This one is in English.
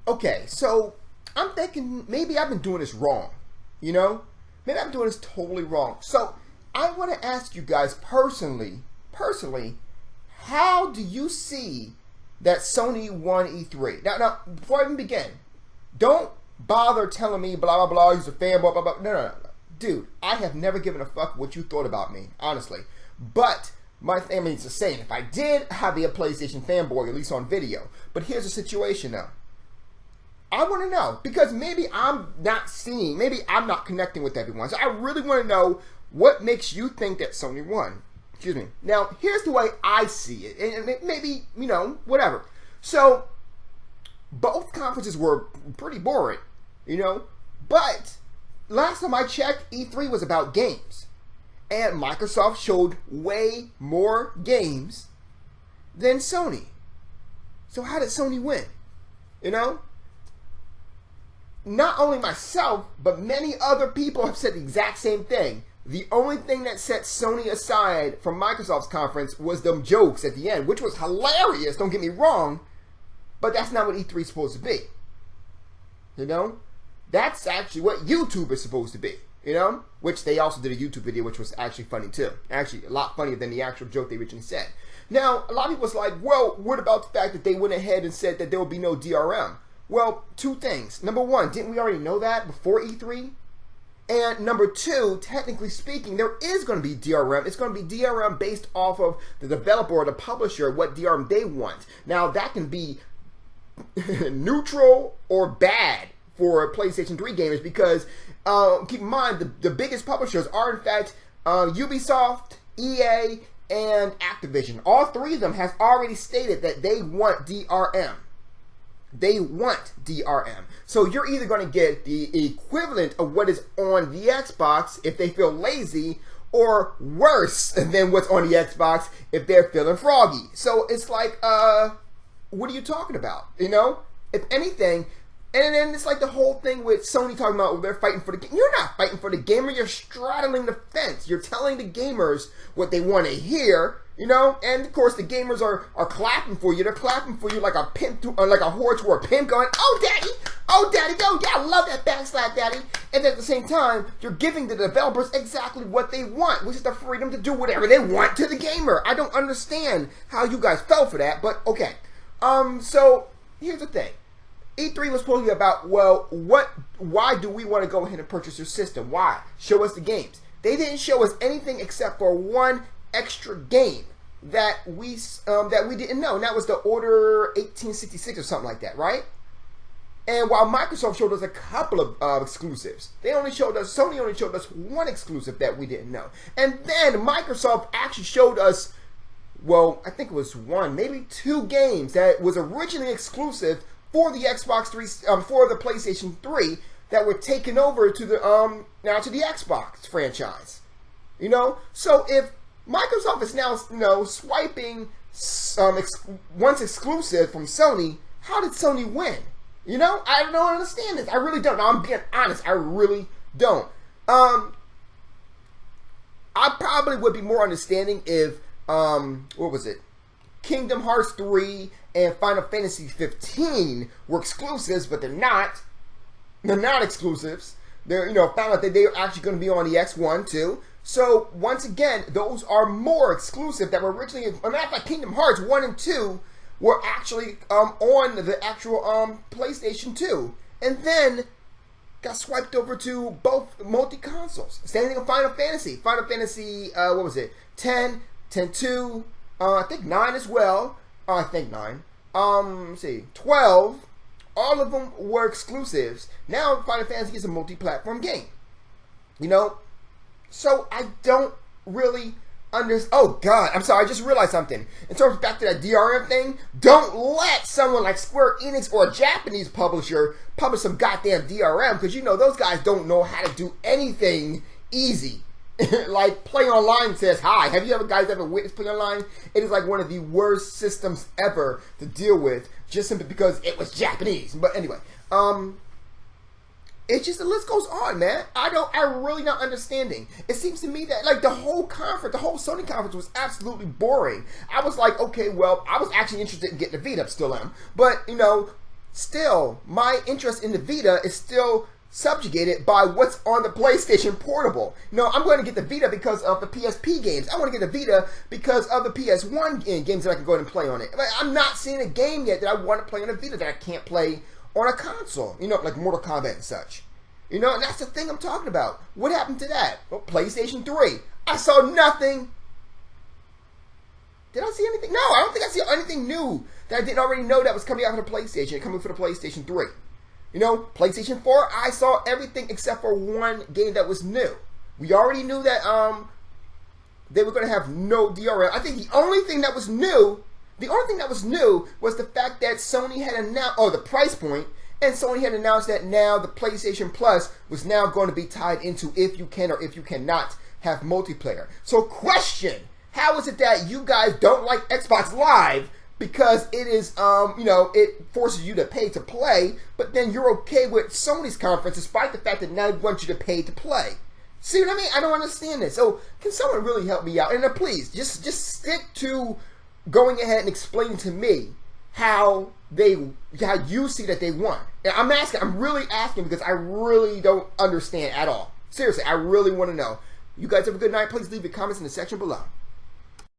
Okay, so I'm thinking maybe I've been doing this wrong. You know? Maybe I'm doing this totally wrong. So I want to ask you guys personally, how do you see that Sony won E3? Now, before I even begin, don't bother telling me blah, blah, blah, he's a fan, blah, blah, blah. No. Dude, I have never given a fuck what you thought about me, honestly. But my family is the same. If I did, I'd be a PlayStation fanboy, at least on video. But here's the situation now. I want to know, because maybe I'm not connecting with everyone. So I really want to know what makes you think that Sony won. Excuse me. Now, here's the way I see it. And maybe, whatever. So, both conferences were pretty boring, But, last time I checked, E3 was about games. And Microsoft showed way more games than Sony. So how did Sony win? Not only myself, but many other people have said the exact same thing. The only thing that set Sony aside from Microsoft's conference was them jokes at the end, which was hilarious, don't get me wrong, but that's not what E3 is supposed to be. That's actually what YouTube is supposed to be, which they also did a YouTube video, which was actually funny too. Actually, a lot funnier than the actual joke they originally said. Now, a lot of people was like, well, what about the fact that they went ahead and said that there will be no DRM? Well, two things. Number one, didn't we already know that before E3? And number two, technically speaking, there is going to be DRM. It's going to be DRM based off of the developer or the publisher, what DRM they want. Now, that can be neutral or bad for PlayStation 3 gamers because, keep in mind, the biggest publishers are, in fact, Ubisoft, EA, and Activision. All three of them has already stated that they want DRM. They want DRM. So you're either going to get the equivalent of what is on the Xbox if they feel lazy, or worse than what's on the Xbox if they're feeling froggy. So it's like, what are you talking about? If anything, and then it's like the whole thing with Sony talking about they're fighting for the game. You're not fighting for the gamer. You're straddling the fence. You're telling the gamers what they want to hear. And of course the gamers are clapping for you. They're clapping for you like a pimp, like a whore to a pimp, going, "Oh, daddy, go, yeah, I love that backslap, daddy." And then at the same time, you're giving the developers exactly what they want, which is the freedom to do whatever they want to the gamer. I don't understand how you guys fell for that, but okay. So here's the thing. E3 was supposed to be about, well, why do we want to go ahead and purchase your system? Why? Show us the games. They didn't show us anything except for one extra game that we didn't know, and that was the Order 1866 or something like that, right? And while Microsoft showed us a couple of exclusives, Sony only showed us one exclusive that we didn't know. And then Microsoft actually showed us, well, I think it was one, maybe two games that was originally exclusive for the Xbox 3, for the PlayStation 3, that were taken over to the now to the Xbox franchise. So if Microsoft is now, swiping once exclusive from Sony, how did Sony win? I don't understand this. I really don't. I'm being honest. I really don't. I probably would be more understanding if, what was it? Kingdom Hearts 3 and Final Fantasy 15 were exclusives, but they're not. They're not exclusives. They're, found out that they're actually going to be on the X1 too. So, once again, those are more exclusive that were originally, as a matter of fact, Kingdom Hearts 1 and 2 were actually on the actual PlayStation 2. And then got swiped over to both multi-consoles. Same thing with Final Fantasy. Final Fantasy, what was it? 10, 10-2, I think 9 as well. I think 9. Let's see, 12. All of them were exclusives. Now Final Fantasy is a multi-platform game. So I don't really understand. Oh God, I'm sorry. I just realized something. In terms of back to that DRM thing, don't let someone like Square Enix or a Japanese publisher publish some goddamn DRM, because those guys don't know how to do anything easy. Like Play Online says, hi. Have you guys ever witnessed Play Online? It is like one of the worst systems ever to deal with, just simply because it was Japanese. But anyway, it's just, the list goes on, man. I'm really not understanding. It seems to me that like the whole Sony conference was absolutely boring. I was like, okay, well, I was actually interested in getting the Vita, still am. But still, my interest in the Vita is still subjugated by what's on the PlayStation Portable. I'm going to get the Vita because of the PSP games. I want to get the Vita because of the PS1 games that I can go ahead and play on it. I'm not seeing a game yet that I want to play on a Vita that I can't play on a console. Like Mortal Kombat and such. And that's the thing I'm talking about. What happened to that? Well, PlayStation 3. I saw nothing. Did I see anything? No, I don't think I see anything new that I didn't already know that was coming out for the PlayStation, coming for the PlayStation 3. PlayStation 4, I saw everything except for one game that was new. We already knew that they were going to have no DRM. I think the only thing that was new was the fact that Sony had announced, the price point, and Sony had announced that now the PlayStation Plus was now going to be tied into if you can or if you cannot have multiplayer. So question, how is it that you guys don't like Xbox Live? Because it is, it forces you to pay to play, but then you're okay with Sony's conference despite the fact that now they want you to pay to play. See what I mean? I don't understand this. So can someone really help me out? And please, just stick to going ahead and explaining to me how you see that they won. I'm really asking because I really don't understand at all. Seriously, I really want to know. You guys have a good night. Please leave your comments in the section below.